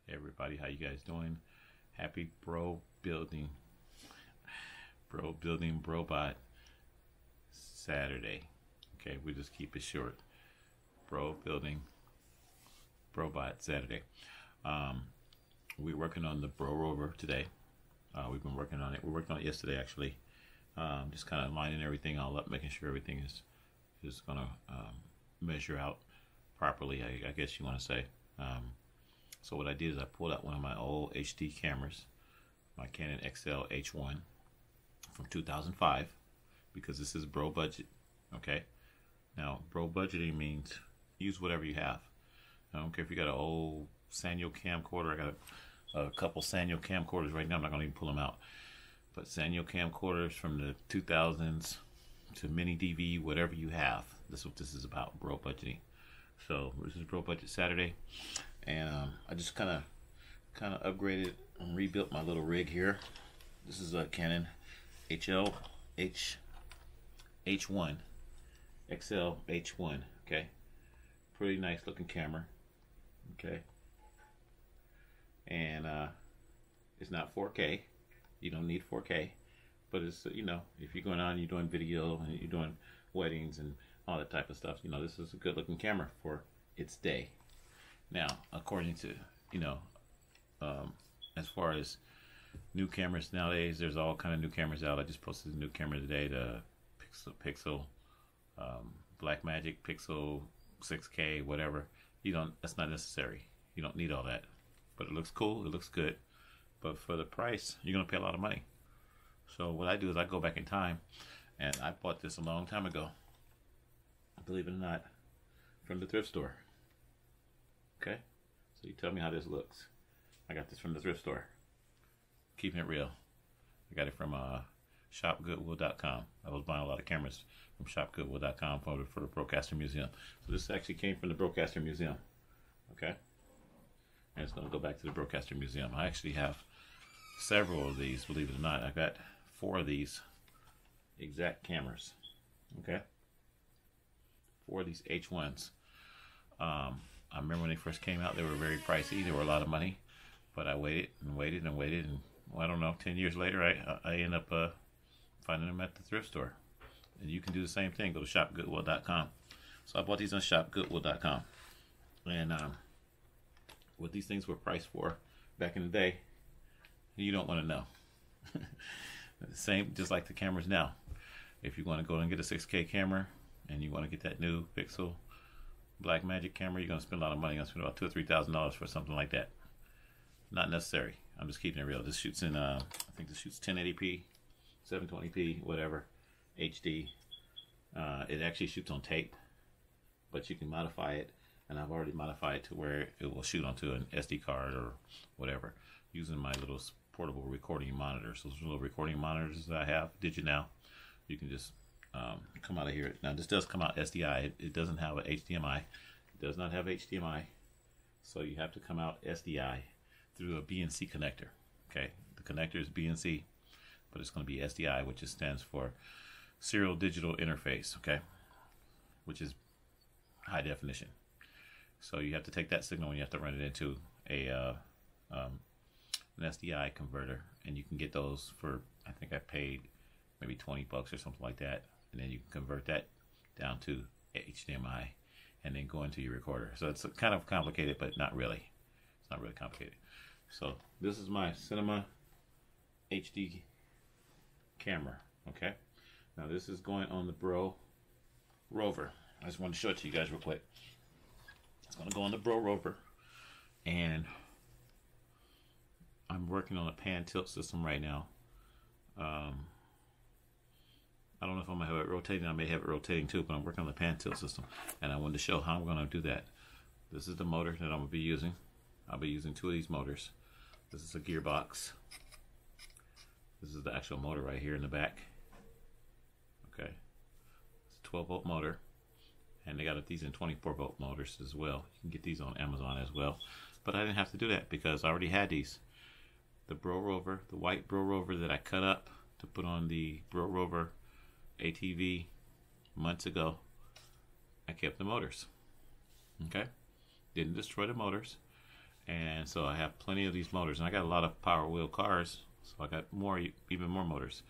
Hey everybody, how you guys doing? Happy bro building robot Saturday. Okay, we just keep it short. Bro building robot Saturday. Um, we're working on the BRO-ROVER today. We've been working on it. We worked on it yesterday actually. Just kind of lining everything all up, making sure everything is gonna measure out properly. I guess you want to say. So what I did is I pulled out one of my old HD cameras, my Canon XL H1 from 2005, because this is bro budget. Okay, now bro budgeting means use whatever you have. I don't care if you got an old Sanyo camcorder. I got a couple Sanyo camcorders right now. I'm not gonna even pull them out, but Sanyo camcorders from the 2000s to mini DV, whatever you have. This is what this is about, bro budgeting. So this is Bro Budget Saturday, and I just kind of upgraded and rebuilt my little rig here. This is a Canon H1 XL H1. Okay, pretty nice looking camera. Okay, and it's not 4K. You don't need 4K, but it's if you're going on, you're doing video and you're doing weddings and all that type of stuff. This is a good looking camera for its day. Now, according to, as far as new cameras nowadays, there's all kind of new cameras out. I just posted a new camera today, the Pixel, Blackmagic Pixel 6K, whatever. That's not necessary. You don't need all that. But it looks cool, it looks good. But for the price, you're gonna pay a lot of money. So what I do is I go back in time, and I bought this a long time ago, believe it or not, from the thrift store. Okay, so you tell me how this looks. I got this from the thrift store. Keeping it real. I got it from shopgoodwill.com. I was buying a lot of cameras from shopgoodwill.com for the BRO-CASTER Museum. So this actually came from the BRO-CASTER Museum. Okay, and it's going to go back to the BRO-CASTER Museum. I actually have several of these, believe it or not. I got 4 of these exact cameras. Okay, 4 of these H1s. I remember when they first came out, they were very pricey. They were a lot of money, but I waited and waited and waited, and well, I don't know, 10 years later, I end up finding them at the thrift store. And you can do the same thing. Go to shopgoodwill.com. So I bought these on shopgoodwill.com, and what these things were priced for back in the day, you don't want to know. Same, just like the cameras now. If you want to go and get a 6K camera, and you want to get that new Pixel Blackmagic camera, you're going to spend a lot of money. You're going to spend about $2,000 or $3,000 for something like that. Not necessary. I'm just keeping it real. This shoots in, I think this shoots 1080p, 720p, whatever, HD. It actually shoots on tape, but you can modify it, and I've already modified it to where it will shoot onto an SD card or whatever, using my little portable recording monitors. Those little recording monitors that I have, Digital. You can just come out of here. Now this does come out SDI. It doesn't have an HDMI. It does not have HDMI. So you have to come out SDI through a BNC connector. Okay, the connector is BNC, but it's going to be SDI, which stands for Serial Digital Interface. Okay, which is high definition. So you have to take that signal and you have to run it into an SDI converter, and you can get those for, I think I paid maybe $20 or something like that. And then you can convert that down to HDMI and then go into your recorder. So it's kind of complicated, but not really. It's not really complicated. So this is my Cinema HD camera. Okay, now this is going on the BRO-ROVER. I just want to show it to you guys real quick. It's going to go on the BRO-ROVER, and I'm working on a pan tilt system right now. I don't know if I'm going to have it rotating. I may have it rotating too, but I'm working on the pan tilt system, and I wanted to show how I'm going to do that. This is the motor that I'm going to be using. I'll be using 2 of these motors. This is a gearbox. This is the actual motor right here in the back. Okay, it's a 12-volt motor, and they got these in 24-volt motors as well. You can get these on Amazon as well, but I didn't have to do that because I already had these. The BRO-ROVER, the white BRO-ROVER that I cut up to put on the BRO-ROVER ATV months ago, I kept the motors. Okay, didn't destroy the motors, And so I have plenty of these motors, and I got a lot of power wheel cars, so I got even more motors.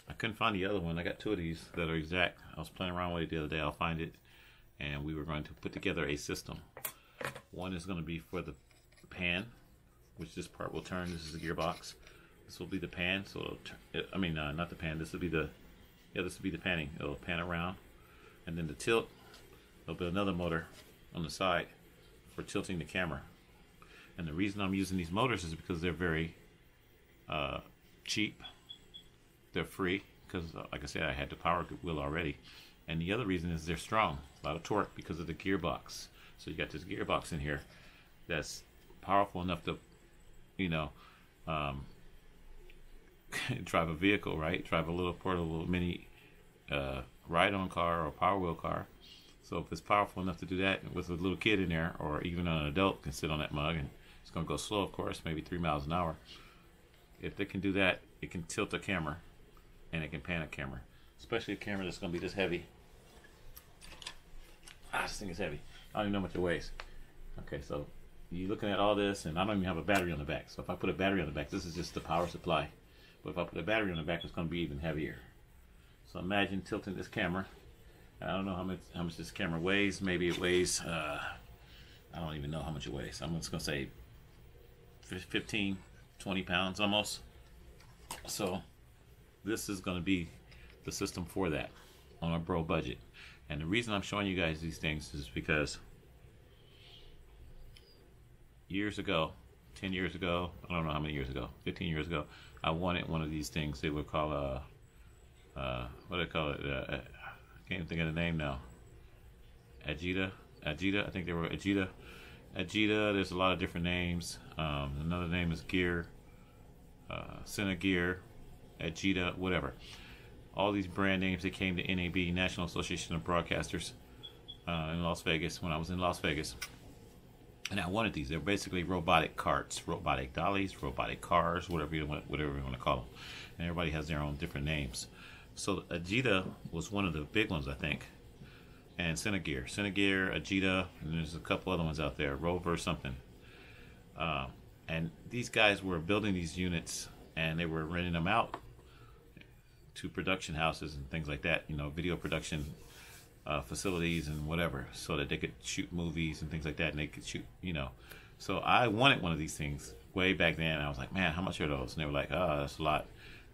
I couldn't find the other one. I got two of these that are exact. I was playing around with it the other day. I'll find it, and we were going to put together a system. One is going to be for the pan, which this part will turn. This is the gearbox. This will be the pan. So it'll I mean, not the pan. This will be the this will be the panning. It'll pan around, and then the tilt. There'll be another motor on the side for tilting the camera. And the reason I'm using these motors is because they're very cheap. They're free because, like I said, I had the power wheel already. And the other reason is they're strong, a lot of torque because of the gearbox. So you got this gearbox in here that's powerful enough to, you know, drive a vehicle, right? Drive a little portable mini ride-on car or power wheel car. So if it's powerful enough to do that with a little kid in there, or even an adult can sit on that mug, and it's going to go slow, of course, maybe 3 miles an hour. If they can do that, it can tilt a camera, and it can pan a camera, especially a camera that's going to be this heavy. This thing is heavy. I don't even know how much it weighs. Okay, so you're looking at all this, and I don't even have a battery on the back. So if I put a battery on the back, this is just the power supply. But if I put a battery on the back, it's going to be even heavier. So imagine tilting this camera. I don't know how much this camera weighs. Maybe it weighs, I don't even know how much it weighs. I'm just going to say 15, 20 pounds almost. So this is going to be the system for that on a bro budget. And the reason I'm showing you guys these things is because years ago, 10 years ago, I don't know how many years ago, 15 years ago, I wanted one of these things. They would call what do they call it? I can't even think of the name now. Agita, I think they were Agita. There's a lot of different names. Another name is Gear, Gear, Agita, whatever. All these brand names, they came to NAB, National Association of Broadcasters, in Las Vegas, when I was in Las Vegas. And I wanted these. They're basically robotic carts, robotic dollies, robotic cars, whatever you want to call them. And everybody has their own different names. So Agita was one of the big ones, I think. And Gear, Agita, and there's a couple other ones out there, Rover something. And these guys were building these units, and they were renting them out to production houses and things like that, you know, video production facilities and whatever, so that they could shoot movies and things like that, and they could shoot, you know. So I wanted one of these things way back then. I was like, man, how much are those? And they were like, oh, that's a lot.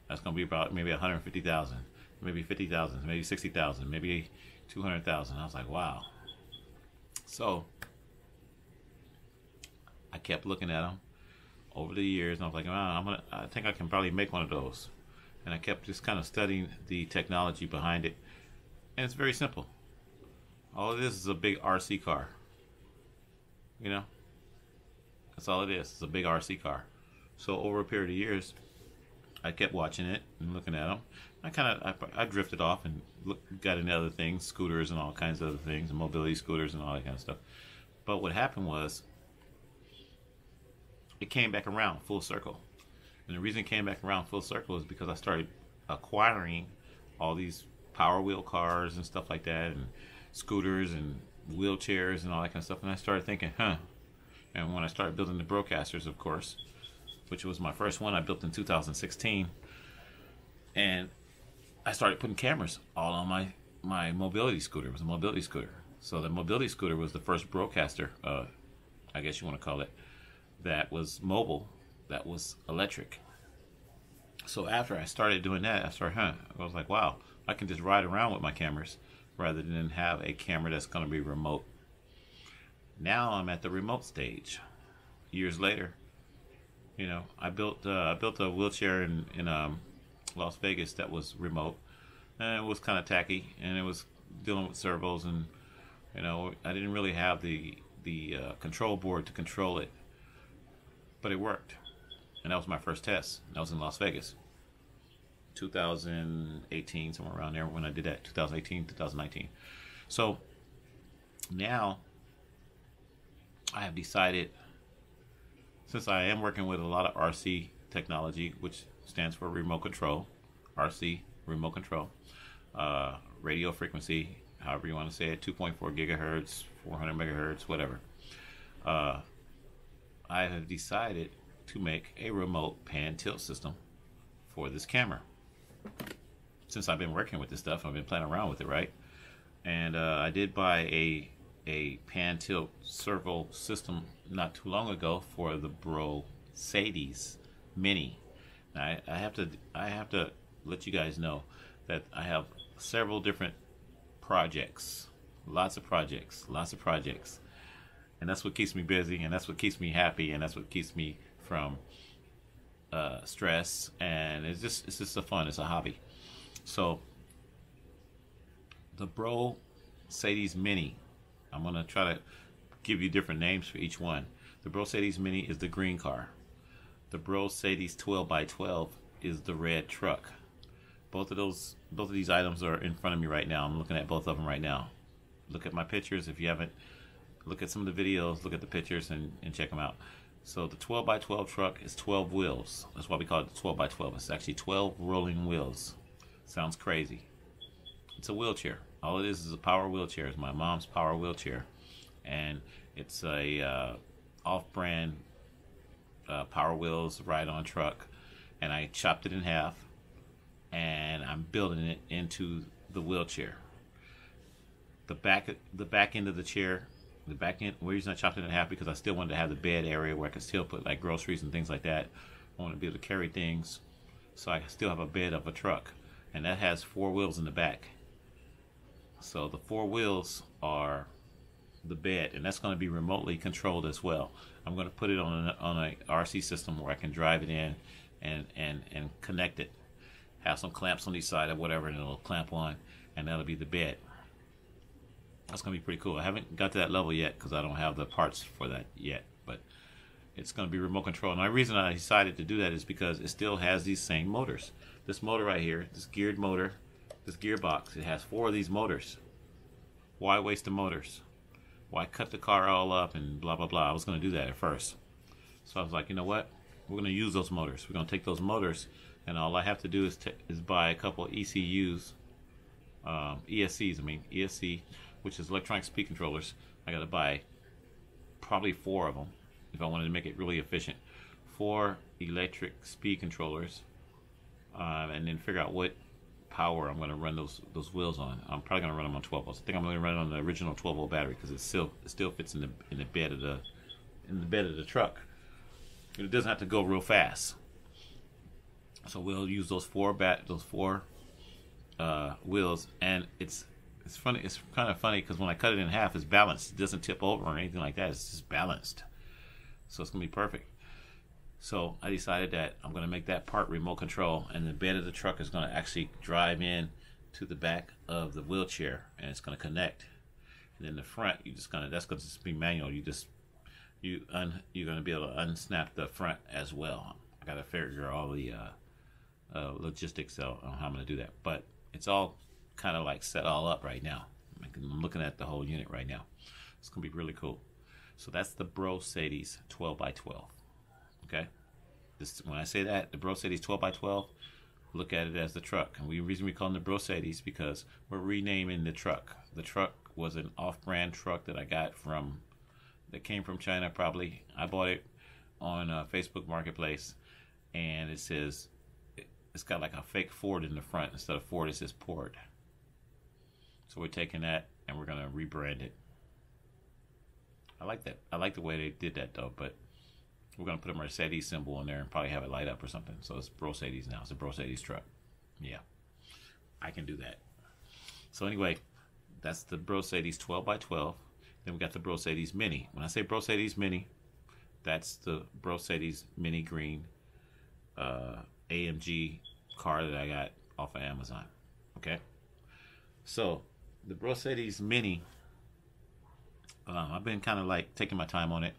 That's going to be about maybe 150,000, maybe 50,000, maybe 60,000, maybe 200,000. I was like, wow. So I kept looking at them over the years, and I was like, oh, I think I can probably make one of those. And I kept just kind of studying the technology behind it, and it's very simple. All of this is a big RC car. You know, that's all it is. It's a big RC car. So over a period of years, I kept watching it and looking at them. I drifted off and got into other things, scooters and all kinds of other things, and mobility scooters and all that kind of stuff. But what happened was, it came back around full circle. And the reason it came back around full circle is because I started acquiring all these power wheel cars and stuff like that, and scooters and wheelchairs and all that kind of stuff. And I started thinking, and when I started building the Brocasters, of course, which was my first one, I built in 2016, and I started putting cameras all on my mobility scooter. It was a mobility scooter. So the mobility scooter was the first Brocaster, I guess you want to call it, that was mobile, that was electric. So after I started doing that, I was like, wow, I can just ride around with my cameras rather than have a camera that's going to be remote. Now I'm at the remote stage. Years later, you know, I built a wheelchair in Las Vegas that was remote, and it was kind of tacky, and it was dealing with servos, and you know, I didn't really have the control board to control it, but it worked. And that was my first test. That was in Las Vegas, 2018, somewhere around there when I did that, 2018, 2019. So now I have decided, since I am working with a lot of RC technology, which stands for remote control, RC, remote control, radio frequency, however you want to say it, 2.4 gigahertz, 400 megahertz, whatever. I have decided to make a remote pan tilt system for this camera. Since I've been working with this stuff, I've been playing around with it, right? And I did buy a pan tilt servo system not too long ago for the BRO-BOTIC Mini. Now, I have to let you guys know that I have several different projects, lots of projects, and that's what keeps me busy, and that's what keeps me happy, and that's what keeps me from stress. And it's just a fun, it's a hobby. So the BRO-BOTIC Mini, I'm gonna try to give you different names for each one. The BRO-BOTIC Mini is the green car. The BRO-BOTIC 12x12 is the red truck. Both of these items are in front of me right now. I'm looking at both of them right now. Look at my pictures. If you haven't, look at some of the videos, look at the pictures, and check them out. So the 12x12 truck is 12 wheels. That's why we call it the 12x12. It's actually 12 rolling wheels. Sounds crazy. It's a wheelchair. All it is a power wheelchair. It's my mom's power wheelchair. And it's a off-brand Power Wheels ride-on truck. And I chopped it in half. And I'm building it into the wheelchair. The back end of the chair, the reason I chopped it in half because I still wanted to have the bed area where I could still put like groceries and things like that. I want to be able to carry things, so I still have a bed of a truck, and that has 4 wheels in the back. So the 4 wheels are the bed, and that's going to be remotely controlled as well. I'm going to put it on a RC system where I can drive it in and connect it. Have some clamps on each side or whatever, and it'll clamp on, and that'll be the bed. That's gonna be pretty cool. I haven't got to that level yet because I don't have the parts for that yet, but it's gonna be remote control. And the reason I decided to do that is because it still has these same motors. This motor right here, this geared motor, this gearbox, it has 4 of these motors. Why waste the motors? Why cut the car all up and blah blah blah? I was gonna do that at first, so I was like, you know what? We're gonna use those motors. We're gonna take those motors, and all I have to do is buy a couple of ECUs, ESC, which is electronic speed controllers. I got to buy probably 4 of them if I wanted to make it really efficient. 4 electric speed controllers, and then figure out what power I'm going to run those wheels on. I'm probably going to run them on 12 volts. I think I'm going to run it on the original 12 volt battery because it still fits in the bed of the truck. It doesn't have to go real fast. So we'll use those 4 wheels, and it's funny. It's kind of funny because when I cut it in half, it's balanced. It doesn't tip over or anything like that. It's just balanced. So it's gonna be perfect. So I decided that I'm gonna make that part remote control, and the bed of the truck is gonna actually drive in to the back of the wheelchair, and it's gonna connect. And then the front, that's gonna just be manual. You're gonna be able to unsnap the front as well. I gotta figure all the logistics out on how I'm going to do that, but it's all kind of like set all up right now. I'm looking at the whole unit right now. It's going to be really cool. So that's the BRO-BOTIC 12x12. Okay, when I say that, the BRO-BOTIC 12x12, look at it as the truck. And the reason we call them the BRO-BOTIC because we're renaming the truck. The truck was an off-brand truck that I got that came from China probably. I bought it on Facebook Marketplace, and it says, it's got like a fake Ford in the front. Instead of Ford, it says Port. So we're taking that and we're gonna rebrand it. I like that. I like the way they did that though, but we're gonna put a Mercedes symbol in there and probably have it light up or something. So it's BRO-BOTIC now. It's a BRO-BOTIC truck. Yeah, I can do that. So anyway, that's the BRO-BOTIC 12x12. Then we got the BRO-BOTIC Mini. When I say BRO-BOTIC Mini, that's the BRO-BOTIC Mini Green AMG car that I got off of Amazon. Okay, so the BRO-BOTIC Mini, I've been kind of like taking my time on it,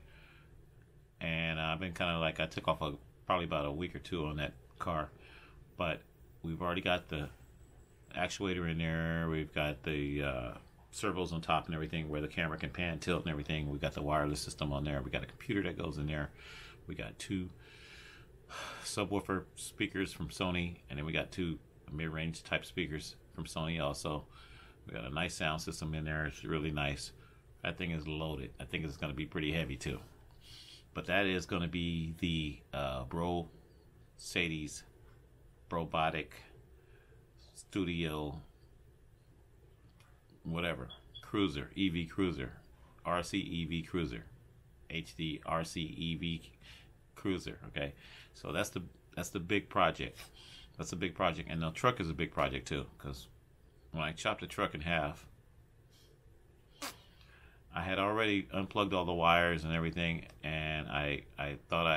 and I've been kind of like, I took off probably about a week or 2 on that car, but we've already got the actuator in there. We've got the servos on top and everything where the camera can pan, tilt, and everything. We got the wireless system on there. We got a computer that goes in there. We got 2 subwoofer speakers from Sony, and then we got 2 mid-range type speakers from Sony also. We got a nice sound system in there. It's really nice. That thing is loaded. I think it's going to be pretty heavy too. But that is going to be the Sadie's BRO-BOTIC Studio, whatever, cruiser, EV cruiser, RC EV cruiser, HD RC EV cruiser. Okay, so that's the big project. That's a big project, and the truck is a big project too. Because when I chopped the truck in half, I had already unplugged all the wires and everything, and I thought I